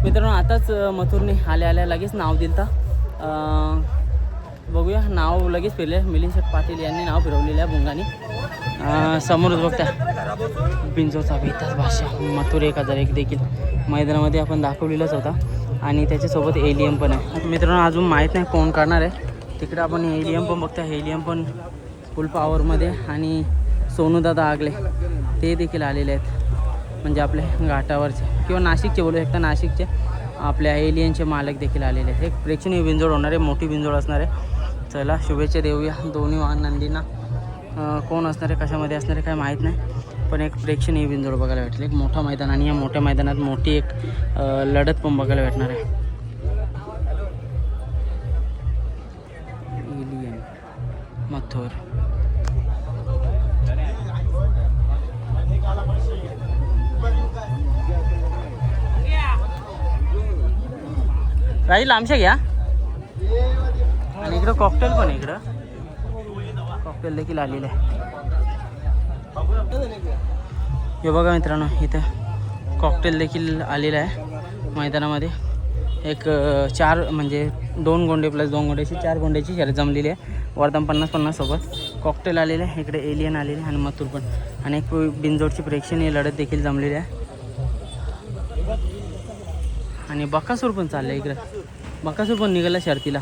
मित्रांनो आताच मथुरने आल्या लगेच नाव दिलं तर बघूया. नाव लगेच फिरले. मिलिंद शेठ पाटील यांनी नाव फिरवलेलं आहे भुंगाने. समोरच बघता बिंजोचा बेताज भाषा मथुर 1001 देखील मैदानामध्ये आपण दाखवलेलाच होता आणि त्याच्यासोबत एलियम पण आहे. मित्रांनो अजून माहीत नाही कोण करणार आहे. तिकडे आपण हेलियम पण बघता. हेलियम पण फुल पॉवरमध्ये आणि सोनूदादा आगले ते देखील आलेले आहेत. म्हणजे आपले घाटावरचे किंवा नाशिकचे बोलू शकता. नाशिकचे आपल्या एलियनचे मालक देखील आलेले आहेत. एक प्रेक्षणीय बिंजोड होणार आहे. मोठी बिंजोड असणार आहे. चला शुभेच्छा देऊया दोन्ही वाहन नंदींना. कोण असणार आहे कशामध्ये असणार आहे काय माहीत नाही. पण एक प्रेक्षणीय बिंजोड बघायला भेटेल. एक मोठं मैदान आणि या मोठ्या मैदानात मोठी एक लढत पण बघायला भेटणार आहे. एलियन मथुर काही लांबशा घ्या. आणि इकडं कॉकटेल पण आहे. इकडं कॉकटेल देखील आलेलं आहे. हे बघा मित्रांनो इथं कॉकटेल देखील आलेलं आहे मैदानामध्ये. एक 4 म्हणजे 2 गोंडे प्लस 2 गोंड्याची 4 गोंड्याची शर्यत जमलेली आहे. वरदान 50-50 सोबत कॉकटेल आलेले आहे. इकडे एलियन आलेले आणि मथुर पण आणि एक बिनजोडची प्रेक्षणीय लढत देखील जमलेली आहे. आणि बकासूर पण चाललं आहे. इकडं बकासूर पण निघाला शर्तीला.